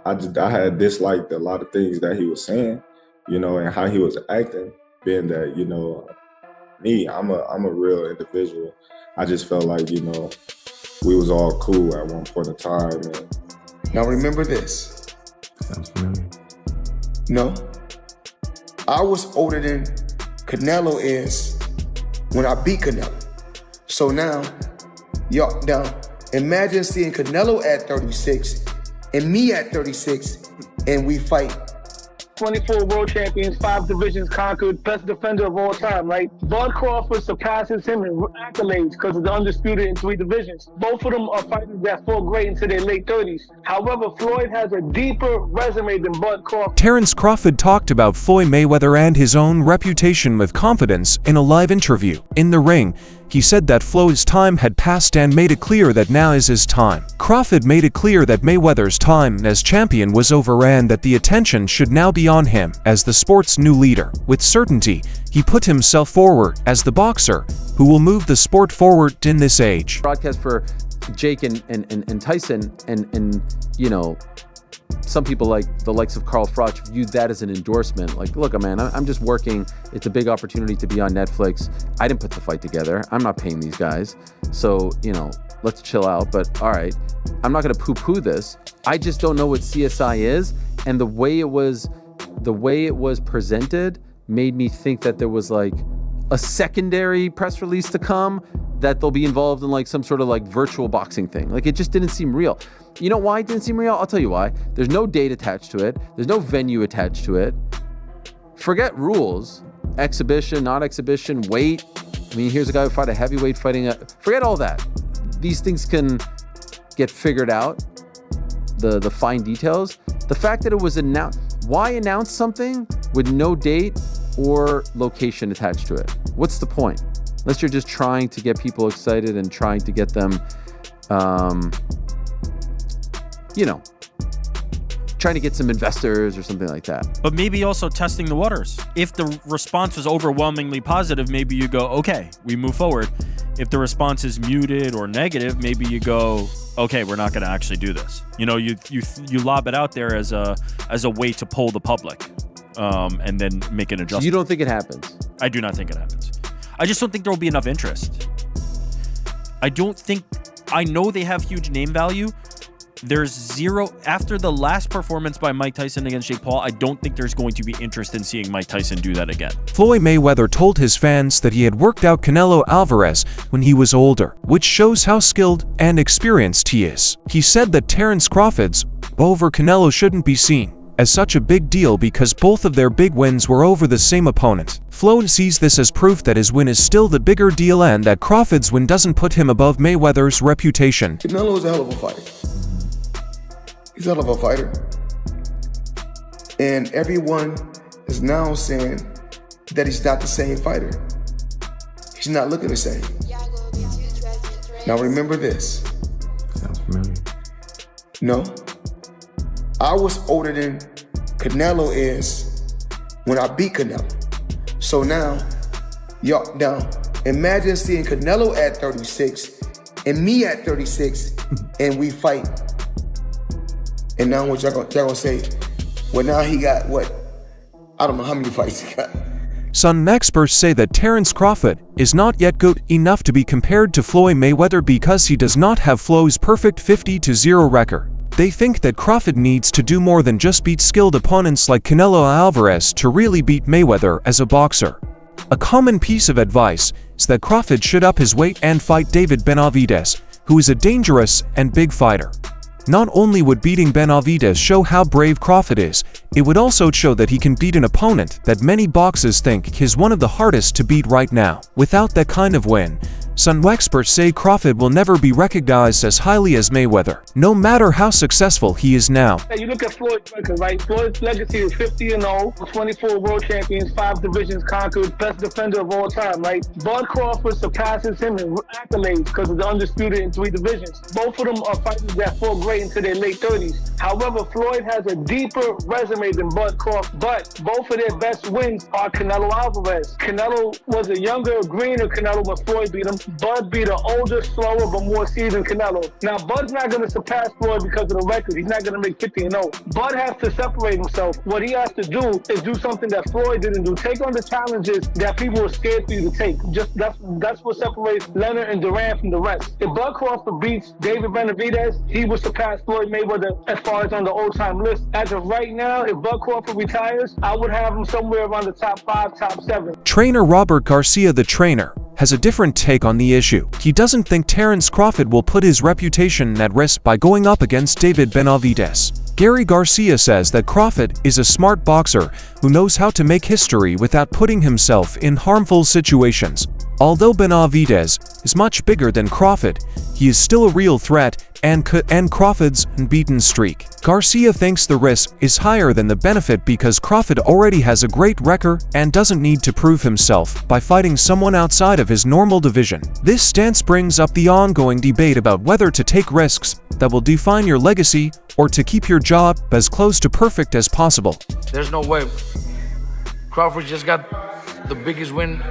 I had disliked a lot of things that he was saying, and how he was acting, being that, I'm a real individual. I just felt like, we was all cool at one point in time. And now remember this. Sounds familiar. No. I was older than Canelo is when I beat Canelo. So now imagine seeing Canelo at 36 and me at 36 and we fight. 24 world champions, 5 divisions conquered, best defender of all time, right? Bud Crawford surpasses him in accolades because of the undisputed in 3 divisions. Both of them are fighters that fought great into their late 30s. However, Floyd has a deeper resume than Bud Crawford. Terence Crawford talked about Floyd Mayweather and his own reputation with confidence in a live interview. In the ring, he said that Floyd's time had passed and made it clear that now is his time. Crawford made it clear that Mayweather's time as champion was over and that the attention should now be on him as the sport's new leader. With certainty, he put himself forward as the boxer who will move the sport forward in this age. Broadcast for Jake and Tyson and some people like the likes of Carl Froch viewed that as an endorsement. Like, look, man, I'm just working. It's a big opportunity to be on Netflix. I didn't put the fight together. I'm not paying these guys. So, let's chill out. But all right, I'm not going to poo-poo this. I just don't know what CSI is. And the way it was presented made me think that there was like a secondary press release to come, that they'll be involved in like some sort of like virtual boxing thing. Like, it just didn't seem real. You know why it didn't seem real? I'll tell you why. There's no date attached to it. There's no venue attached to it. Forget rules, exhibition, not exhibition, weight. I mean, here's a guy who fought a heavyweight forget all that. These things can get figured out, the fine details. The fact that it was announced, why announce something with no date or location attached to it? What's the point? Unless you're just trying to get people excited and trying to get them, trying to get some investors or something like that. But maybe also testing the waters. If the response was overwhelmingly positive, maybe you go, okay, we move forward. If the response is muted or negative, maybe you go, okay, we're not going to actually do this. You lob it out there as a way to poll the public, and then make an adjustment. So you don't think it happens? I do not think it happens. I just don't think there will be enough interest. I know they have huge name value. There's zero, after the last performance by Mike Tyson against Jake Paul, I don't think there's going to be interest in seeing Mike Tyson do that again. Floyd Mayweather told his fans that he had worked out Canelo Alvarez when he was older, which shows how skilled and experienced he is. He said that Terence Crawford's over Canelo shouldn't be seen as such a big deal because both of their big wins were over the same opponent. Floyd sees this as proof that his win is still the bigger deal and that Crawford's win doesn't put him above Mayweather's reputation. Canelo is a hell of a fighter. He's a hell of a fighter. And everyone is now saying that he's not the same fighter. He's not looking the same. Now remember this. Sounds familiar. No. I was older than Canelo is when I beat Canelo. So now imagine seeing Canelo at 36 and me at 36 and we fight. And now what y'all gonna say? Well, now he got what? I don't know how many fights he got. Some experts say that Terence Crawford is not yet good enough to be compared to Floyd Mayweather because he does not have Floyd's perfect 50-0 record. They think that Crawford needs to do more than just beat skilled opponents like Canelo Alvarez to really beat Mayweather as a boxer. A common piece of advice is that Crawford should up his weight and fight David Benavidez, who is a dangerous and big fighter. Not only would beating Benavidez show how brave Crawford is, it would also show that he can beat an opponent that many boxers think is one of the hardest to beat right now. Without that kind of win, some experts say Crawford will never be recognized as highly as Mayweather, no matter how successful he is now. You look at Floyd's record, right? Floyd's legacy is 50-0, 24 world champions, 5 divisions conquered, best defender of all time, right? Bud Crawford surpasses him in accolades because of the undisputed in 3 divisions. Both of them are fighters that fought great into their late 30s. However, Floyd has a deeper resume than Bud Crawford, but both of their best wins are Canelo Alvarez. Canelo was a younger, greener Canelo when Floyd beat him. Bud beat an older, slower, but more seasoned Canelo. Now, Bud's not going to surpass Floyd because of the record. He's not going to make 50-0. Bud has to separate himself. What he has to do is do something that Floyd didn't do. Take on the challenges that people were scared for you to take. Just that's what separates Leonard and Duran from the rest. If Bud Crawford beats David Benavidez, he will surpass Floyd Mayweather as far as on the all-time list. As of right now, if Bud Crawford retires, I would have him somewhere around the top 5, top 7. Trainer Robert Garcia, the trainer, has a different take on the issue. He doesn't think Terence Crawford will put his reputation at risk by going up against David Benavidez. Gary Garcia says that Crawford is a smart boxer who knows how to make history without putting himself in harmful situations. Although Benavidez is much bigger than Crawford, he is still a real threat and could end Crawford's unbeaten streak. Garcia thinks the risk is higher than the benefit because Crawford already has a great record and doesn't need to prove himself by fighting someone outside of his normal division. This stance brings up the ongoing debate about whether to take risks that will define your legacy or to keep your job as close to perfect as possible. There's no way. Crawford just got the biggest win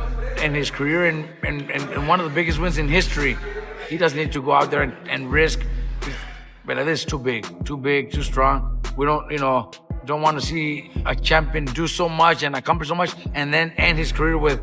in his career and one of the biggest wins in history. He doesn't need to go out there and risk. But it is too big, too strong. We don't want to see a champion do so much and accomplish so much and then end his career with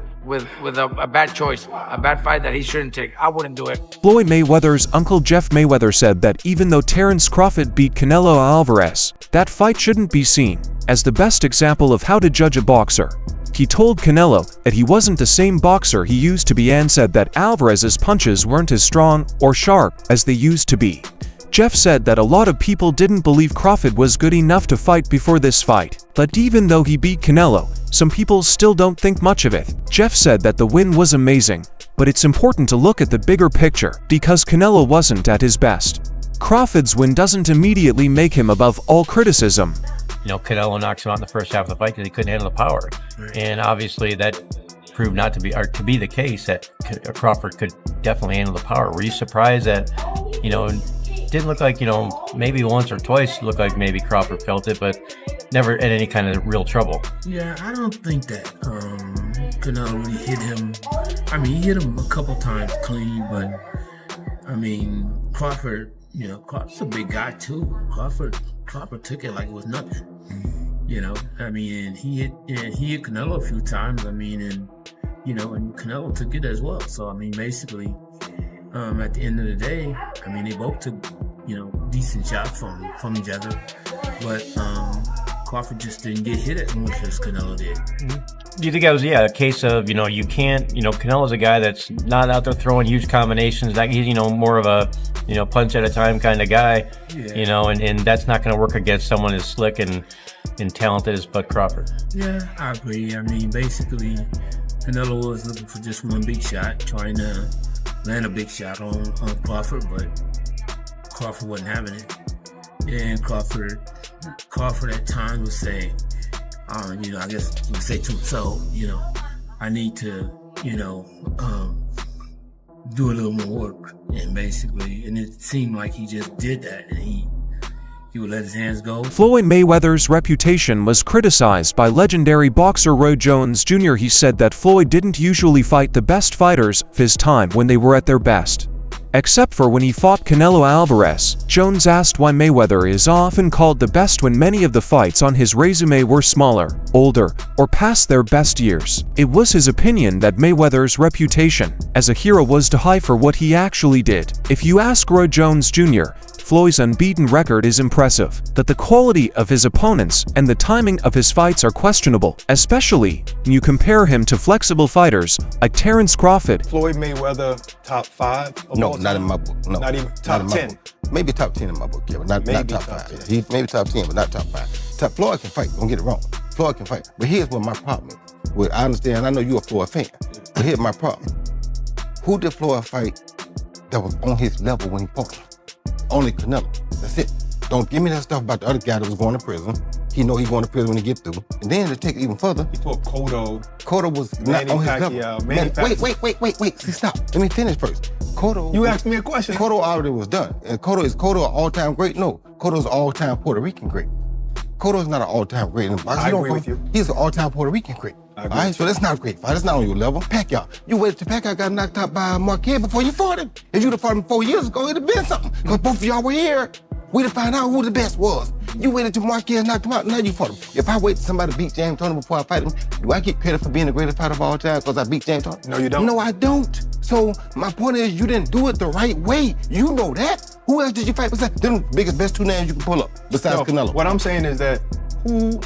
a bad choice, a bad fight that he shouldn't take. I wouldn't do it. Floyd Mayweather's uncle Jeff Mayweather said that even though Terence Crawford beat Canelo Alvarez, that fight shouldn't be seen as the best example of how to judge a boxer. He told Canelo that he wasn't the same boxer he used to be and said that Alvarez's punches weren't as strong or sharp as they used to be. Jeff said that a lot of people didn't believe Crawford was good enough to fight before this fight, but even though he beat Canelo, some people still don't think much of it. Jeff said that the win was amazing, but it's important to look at the bigger picture because Canelo wasn't at his best. Crawford's win doesn't immediately make him above all criticism. You know, Canelo knocks him out in the first half of the fight because he couldn't handle the power. And obviously that proved not to be, or to be the case, that Crawford could definitely handle the power. Were you surprised that, didn't look like, maybe once or twice looked like maybe Crawford felt it, but never in any kind of real trouble? Yeah, I don't think that Canelo really hit him. I mean, he hit him a couple times clean, but I mean, Crawford, Crawford's a big guy too. Crawford took it like it was nothing. I mean, and he hit Canelo a few times. I mean, and Canelo took it as well. So I mean, basically, at the end of the day, I mean, they both took decent shots from each other, but Crawford just didn't get hit as much as Canelo did. Do you think that was a case of you can't Canelo's a guy that's not out there throwing huge combinations, like he's more of a punch at a time kind of guy, and that's not going to work against someone as slick and talented as Bud Crawford? Yeah, I agree. I mean, basically, Canelo was looking for just one big shot, trying to land a big shot on Crawford, but Crawford wasn't having it. And Crawford at times would say, I guess he would say to himself, I need to, do a little more work. And basically, and it seemed like he just did that, and he would let his hands go. Floyd Mayweather's reputation was criticized by legendary boxer Roy Jones Jr. He said that Floyd didn't usually fight the best fighters of his time when they were at their best. Except for when he fought Canelo Alvarez, Jones asked why Mayweather is often called the best when many of the fights on his resume were smaller, older, or past their best years. It was his opinion that Mayweather's reputation as a hero was too high for what he actually did. If you ask Roy Jones Jr., Floyd's unbeaten record is impressive, but the quality of his opponents and the timing of his fights are questionable, especially when you compare him to flexible fighters like Terence Crawford. Floyd Mayweather, top 5? No, not in my book. No, not even top 10. Maybe top 10 in my book, yeah, but not top 5. Yeah. He maybe top 10, but not top 5. Floyd can fight. Don't get it wrong. Floyd can fight. But here's what my problem is. Well, I understand. I know you're a Floyd fan, but here's my problem. Who did Floyd fight that was on his level when he fought? Only Canelo. That's it. Don't give me that stuff about the other guy that was going to prison. He know he's going to prison when he get through. And then to take it even further, he fought Cotto. Cotto was not on his level. Man, wait. See, stop. Let me finish first. Cotto. You asked me a question. Cotto already was done. And Cotto is an all-time great? No. Cotto's all-time Puerto Rican great. Cotto's not an all-time great in boxing. I agree with you. He's an all-time Puerto Rican great. I All agree right, with so that's not a great fight. That's not on your level. Pacquiao, you waited till Pacquiao got knocked out by Marquez before you fought him. If you'd have fought him 4 years ago, it'd have been something. Because both of y'all were here. We'd have found out who the best was. You waited till Marquez knocked him out, now you fought him. If I wait till somebody beat James Toney before I fight him, do I get credit for being the greatest fighter of all time because I beat James Toney? No, you don't. No, I don't. So my point is, you didn't do it the right way. You know that. Who else did you fight besides them best two names you can pull up besides Canelo? What I'm saying is that who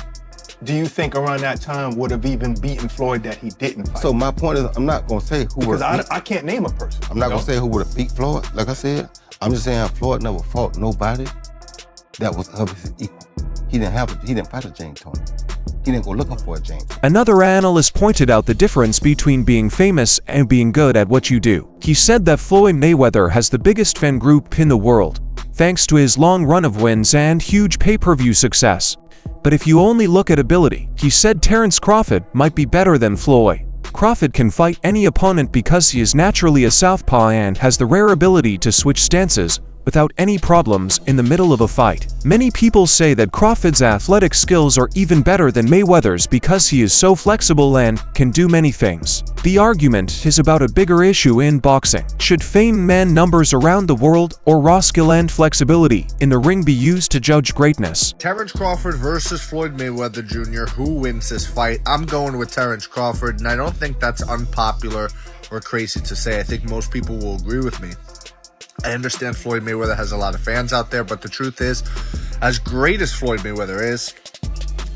do you think around that time would have even beaten Floyd that he didn't fight? So my point is, I'm not gonna say who because would. I can't name a person. I'm not gonna say who would have beat Floyd. Like I said, I'm just saying Floyd never fought nobody that was of his equal. He didn't fight a James Toney. He didn't go looking for a James. Another analyst pointed out the difference between being famous and being good at what you do. He said that Floyd Mayweather has the biggest fan group in the world, thanks to his long run of wins and huge pay-per-view success. But if you only look at ability, he said Terence Crawford might be better than Floyd. Crawford can fight any opponent because he is naturally a southpaw and has the rare ability to switch stances without any problems in the middle of a fight. Many people say that Crawford's athletic skills are even better than Mayweather's because he is so flexible and can do many things. The argument is about a bigger issue in boxing. Should fame man numbers around the world or raw skill and flexibility in the ring be used to judge greatness? Terence Crawford versus Floyd Mayweather Jr. Who wins this fight? I'm going with Terence Crawford, and I don't think that's unpopular or crazy to say. I think most people will agree with me. I understand Floyd Mayweather has a lot of fans out there, but the truth is, as great as Floyd Mayweather is,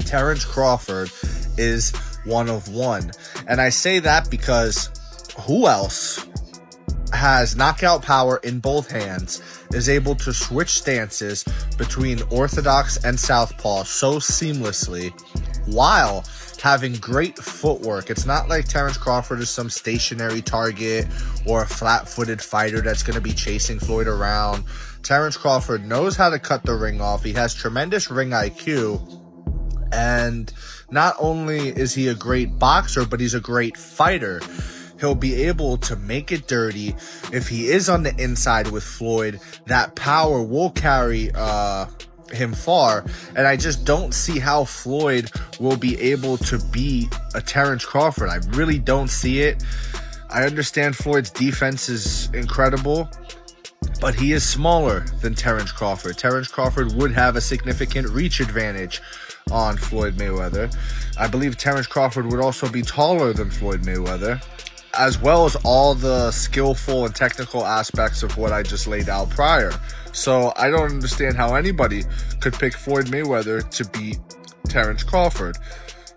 Terence Crawford is one of one. And I say that because who else has knockout power in both hands, is able to switch stances between orthodox and southpaw so seamlessly while having great footwork? It's not like Terence Crawford is some stationary target or a flat-footed fighter that's going to be chasing Floyd around. Terence Crawford knows how to cut the ring off. He has tremendous ring IQ. And not only is he a great boxer, but he's a great fighter. He'll be able to make it dirty. If he is on the inside with Floyd, that power will carry him far, and I just don't see how Floyd will be able to beat a Terence Crawford. I really don't see it. I understand Floyd's defense is incredible, but he is smaller than Terence Crawford. Terence Crawford would have a significant reach advantage on Floyd Mayweather. I believe Terence Crawford would also be taller than Floyd Mayweather, as well as all the skillful and technical aspects of what I just laid out prior. So I don't understand how anybody could pick Floyd Mayweather to beat Terence Crawford.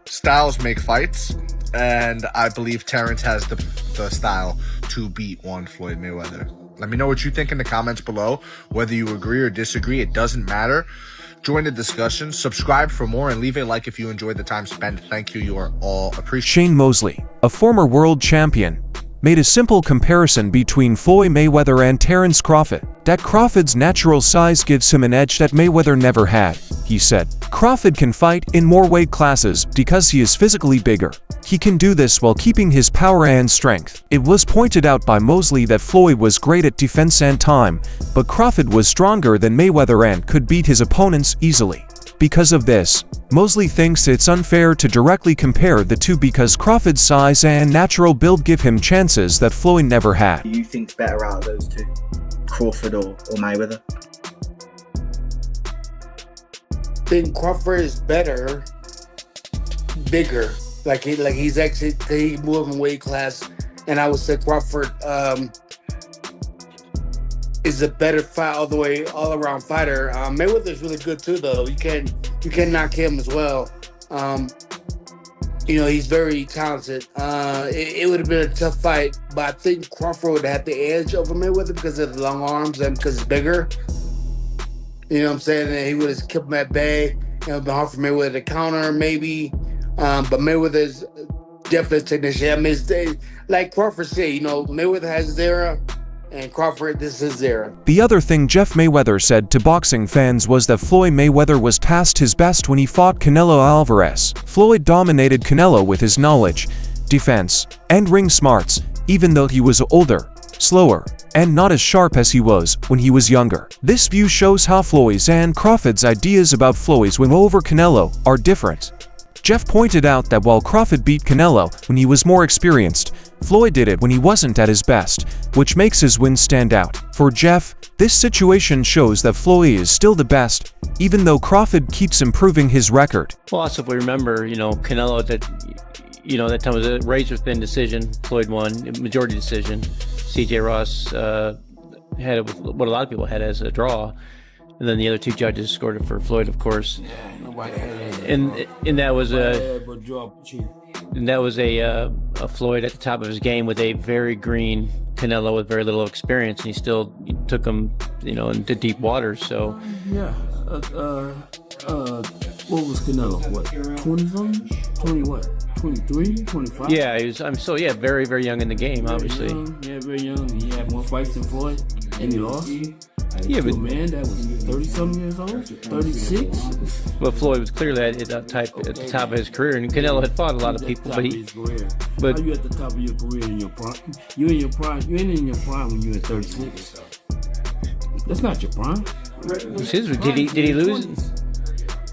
Styles make fights, and I believe Terence has the style to beat one Floyd Mayweather. Let me know what you think in the comments below. Whether you agree or disagree, it doesn't matter. Join the discussion, subscribe for more, and leave a like if you enjoyed the time spent. Thank you. You are all appreciated. Shane Mosley, a former world champion, made a simple comparison between Floyd Mayweather and Terence Crawford, that Crawford's natural size gives him an edge that Mayweather never had. He said, Crawford can fight in more weight classes because he is physically bigger. He can do this while keeping his power and strength. It was pointed out by Mosley that Floyd was great at defense and time, but Crawford was stronger than Mayweather and could beat his opponents easily. Because of this, Mosley thinks it's unfair to directly compare the two because Crawford's size and natural build give him chances that Floyd never had. Who do you think's better out of those two, Crawford or Mayweather? I think Crawford is better, bigger. Like he's actually he moved in weight class, and I would say Crawford is a better fight all around fighter. Mayweather's really good too, though. You can knock him as well. He's very talented. It would have been a tough fight, but I think Crawford would have the edge over Mayweather because of the long arms and because he's bigger. You know what I'm saying? And he would have kept him at bay. It would have been hard for Mayweather to counter, maybe. But Mayweather's definitely a technician. I mean, it's, like Crawford said, Mayweather has his era, and Crawford, this is his era. The other thing Jeff Mayweather said to boxing fans was that Floyd Mayweather was past his best when he fought Canelo Alvarez. Floyd dominated Canelo with his knowledge, defense, and ring smarts, even though he was older, slower, and not as sharp as he was when he was younger. This view shows how Floyd's and Crawford's ideas about Floyd's win over Canelo are different. Jeff pointed out that while Crawford beat Canelo when he was more experienced, Floyd did it when he wasn't at his best, which makes his win stand out. For Jeff, this situation shows that Floyd is still the best, even though Crawford keeps improving his record. Well, also if we remember, Canelo that time was a razor-thin decision. Floyd won, majority decision. C.J. Ross had it with what a lot of people had as a draw. And then the other two judges scored it for Floyd, of course. And that was a Floyd at the top of his game with a very green Canelo with very little experience, and he still took him, into deep waters. So yeah, what was Canelo? What, 20-something? 20 what? 23, 25? Yeah, he was. Very, very young in the game, obviously. Very young. He had more fights than Floyd, and he lost. Yeah, but man, that was 30-something years old, 36. But Floyd was clearly at the top of his career, and Canelo had fought a lot of people. But how you at the top of your career in your prime? You in your prime? You ain't in your prime when you at 36. That's not your prime. Did he lose?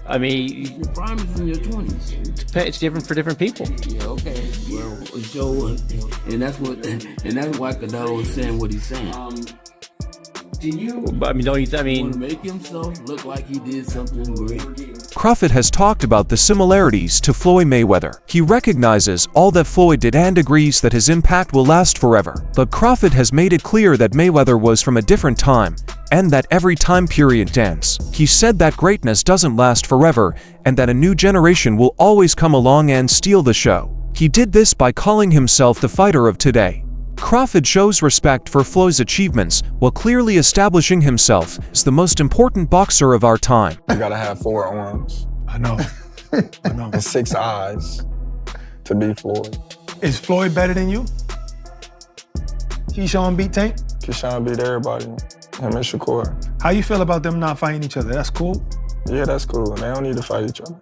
I mean, your prime is in your 20s. It's different for different people. Yeah, okay. Well, so and that's why Canelo is saying what he's saying. Want to make himself look like he did something great. Crawford has talked about the similarities to Floyd Mayweather. He recognizes all that Floyd did and agrees that his impact will last forever. But Crawford has made it clear that Mayweather was from a different time, and that every time period ends. He said that greatness doesn't last forever, and that a new generation will always come along and steal the show. He did this by calling himself the fighter of today. Crawford shows respect for Floyd's achievements while clearly establishing himself as the most important boxer of our time. You gotta have 4 arms. I know. And 6 eyes to beat Floyd. Is Floyd better than you? Keyshawn beat Tank? Keyshawn beat everybody. Him and Shakur. How you feel about them not fighting each other? That's cool? Yeah, that's cool. They don't need to fight each other.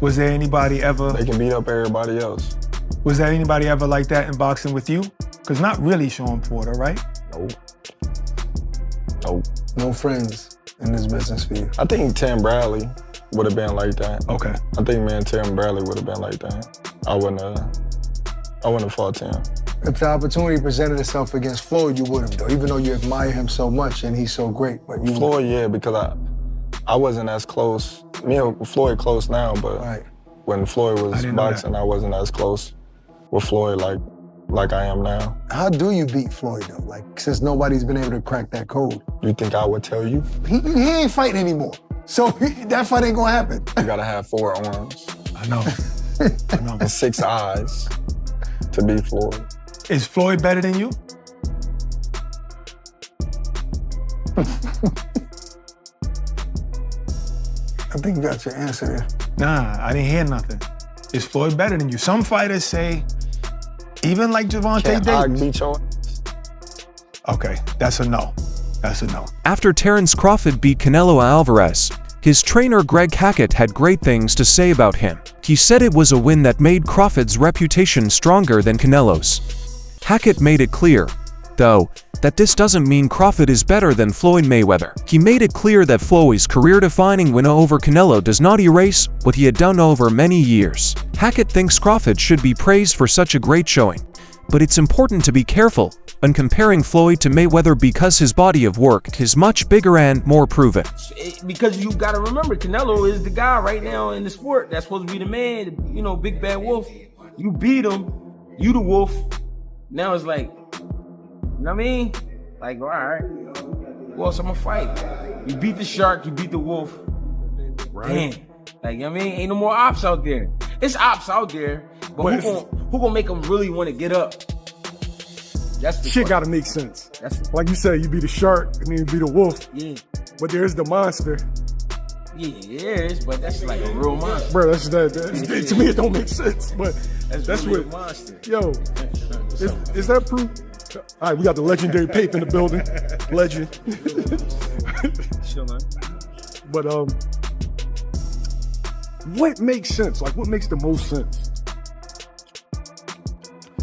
Was there anybody ever... They can beat up everybody else. Was there anybody ever like that in boxing with you? Because not really Sean Porter, right? Nope. No friends in this business for you. I think Tim Bradley would have been like that. Okay. I think me and Tim Bradley would have been like that. I wouldn't have fought Tim. If the opportunity presented itself against Floyd, you would have, though, even though you admire him so much and he's so great. But you Floyd, yeah, because I wasn't as close. Me and Floyd close now, but when Floyd was boxing, I wasn't as close with Floyd like I am now. How do you beat Floyd, though? Like, since nobody's been able to crack that code. You think I would tell you? He ain't fighting anymore. So that fight ain't gonna happen. You gotta have 4 arms. I know. And 6 eyes to beat Floyd. Is Floyd better than you? I think you got your answer there. Nah, I didn't hear nothing. Is Floyd better than you? Some fighters say, even like Gervonta Davis. Beat your... Okay, that's a no. That's a no. After Terence Crawford beat Canelo Alvarez, his trainer Greg Hackett had great things to say about him. He said it was a win that made Crawford's reputation stronger than Canelo's. Hackett made it clear, though, that this doesn't mean Crawford is better than Floyd Mayweather. He made it clear that Floyd's career-defining win over Canelo does not erase what he had done over many years. Hackett thinks Crawford should be praised for such a great showing, but it's important to be careful when comparing Floyd to Mayweather because his body of work is much bigger and more proven. Because you got to remember, Canelo is the guy right now in the sport that's supposed to be the man, big bad wolf. You beat him, you the wolf. Now it's like, you know what I mean? Like, all right, who else I'm gonna fight? You beat the shark, you beat the wolf. Right. Damn. Like, you know what I mean? Ain't no more ops out there. It's ops out there, but who gonna make them really want to get up? That's the shit gotta make sense. Like you said, you beat a shark and then you beat a wolf. Yeah. But there's the monster. Yeah, it is, but that's like a real monster. Bro, to me it don't make sense. But that's really what a monster. Yo, is that proof? All right, we got the legendary Pape in the building. Legend. Sure, man. But what makes sense? Like, what makes the most sense?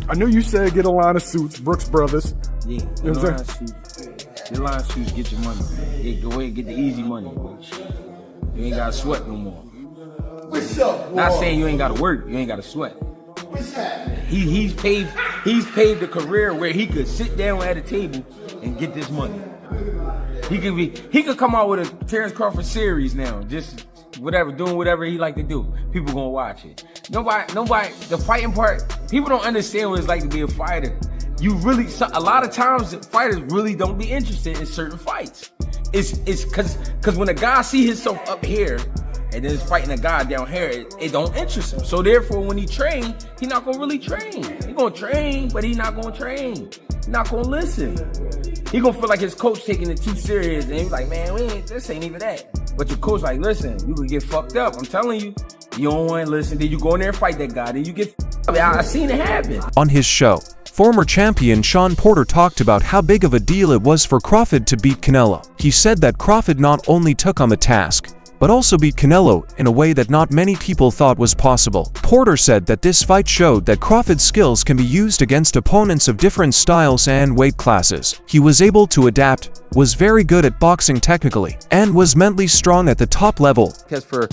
I know you said get a line of suits, Brooks Brothers. Yeah, you know what I'm saying? Your line shoes get your money, man. Hey, go ahead and get the easy money, bro. You ain't gotta sweat no more. What's up, Not saying you ain't gotta work, you ain't gotta sweat. What's happening? He's paved a career where he could sit down at a table and get this money. He could come out with a Terrence Crawford series now, just whatever, doing whatever he like to do. People gonna watch it. Nobody, the fighting part, people don't understand what it's like to be a fighter. A lot of times fighters really don't be interested in certain fights. It's cause when a guy see himself up here and then he's fighting a guy down here, it don't interest him. So therefore, when he train, he not gonna really train. He gonna train, but he not gonna train. He not gonna listen. He gonna feel like his coach taking it too serious, and he's like, man, this ain't even that. But your coach like, listen, you could get fucked up. I'm telling you, you don't want to listen. Then you go in there and fight that guy. Then you get. I seen it happen. On his show, former champion Sean Porter talked about how big of a deal it was for Crawford to beat Canelo. He said that Crawford not only took on the task, but also beat Canelo in a way that not many people thought was possible. Porter said that this fight showed that Crawford's skills can be used against opponents of different styles and weight classes. He was able to adapt, was very good at boxing technically, and was mentally strong at the top level. Because for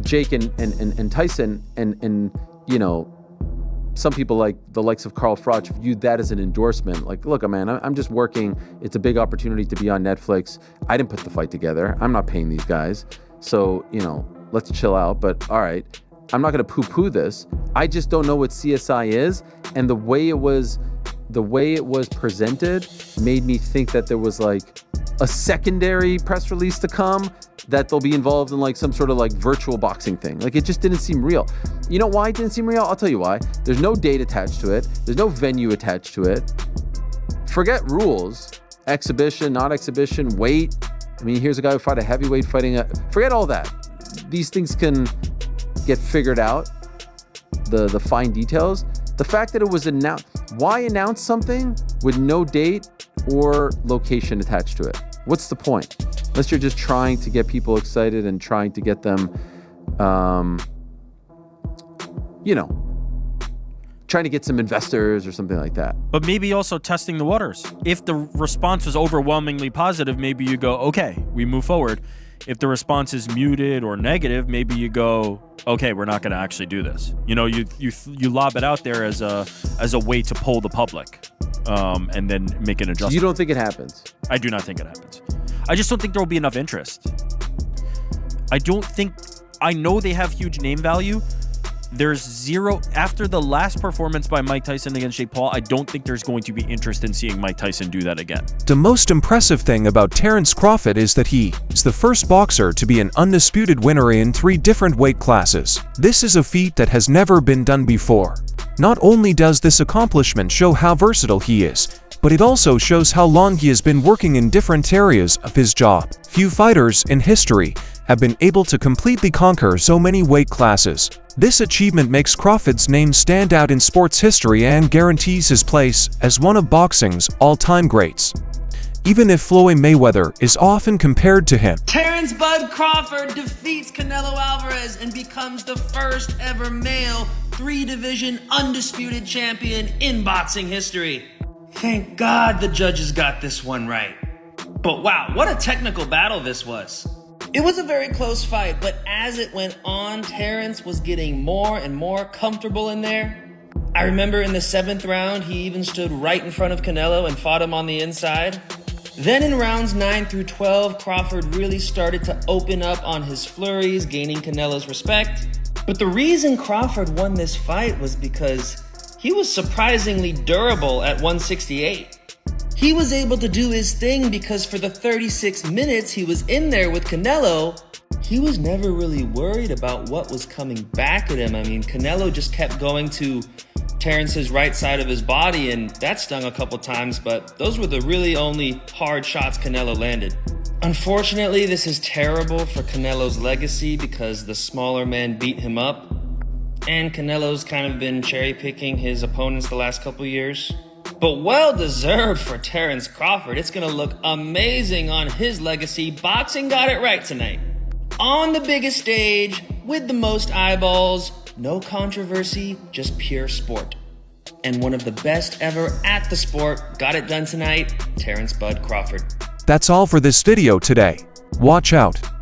Jake and Tyson and you know, some people like the likes of Carl Froch viewed that as an endorsement. Like, look, man, I'm just working. It's a big opportunity to be on Netflix. I didn't put the fight together. I'm not paying these guys. So, you know, let's chill out. But all right, I'm not going to poo-poo this. I just don't know what CSI is. And the way it was presented made me think that there was like a secondary press release to come, that they'll be involved in like some sort of like virtual boxing thing. Like, it just didn't seem real. You know why it didn't seem real? I'll tell you why. There's no date attached to it. There's no venue attached to it. Forget rules, exhibition, not exhibition, weight. I mean, here's a guy who fought a heavyweight fighting forget all that. These things can get figured out, the fine details. The fact that it was announced, why announce something with no date or location attached to it? What's the point? Unless you're just trying to get people excited and trying to get them, you know, trying to get some investors or something like that. But maybe also testing the waters. If the response was overwhelmingly positive, maybe you go, okay, we move forward. If the response is muted or negative, maybe you go, okay, we're not going to actually do this. You know, you lob it out there as a way to poll the public, and then make an adjustment. You don't think it happens? I do not think it happens. I just don't think there will be enough interest. I know they have huge name value. There's zero, after the last performance by Mike Tyson against Jake Paul, I don't think there's going to be interest in seeing Mike Tyson do that again. The most impressive thing about Terrence Crawford is that he is the first boxer to be an undisputed winner in 3 different weight classes. This is a feat that has never been done before. Not only does this accomplishment show how versatile he is, but it also shows how long he has been working in different areas of his job. Few fighters in history have been able to completely conquer so many weight classes. This achievement makes Crawford's name stand out in sports history and guarantees his place as one of boxing's all-time greats. Even if Floyd Mayweather is often compared to him. Terrence Bud Crawford defeats Canelo Alvarez and becomes the first ever male 3-division undisputed champion in boxing history. Thank God the judges got this one right. But wow, what a technical battle this was. It was a very close fight, but as it went on, Terrence was getting more and more comfortable in there. I remember in the 7th round, he even stood right in front of Canelo and fought him on the inside. Then in rounds 9 through 12, Crawford really started to open up on his flurries, gaining Canelo's respect. But the reason Crawford won this fight was because he was surprisingly durable at 168. He was able to do his thing because for the 36 minutes he was in there with Canelo, he was never really worried about what was coming back at him. I mean, Canelo just kept going to Terrence's right side of his body, and that stung a couple times, but those were the really only hard shots Canelo landed. Unfortunately, this is terrible for Canelo's legacy because the smaller men beat him up, and Canelo's kind of been cherry-picking his opponents the last couple years. But well-deserved for Terrence Crawford. It's gonna look amazing on his legacy. Boxing got it right tonight. On the biggest stage, with the most eyeballs, no controversy, just pure sport. And one of the best ever at the sport got it done tonight, Terrence Bud Crawford. That's all for this video today. Watch out.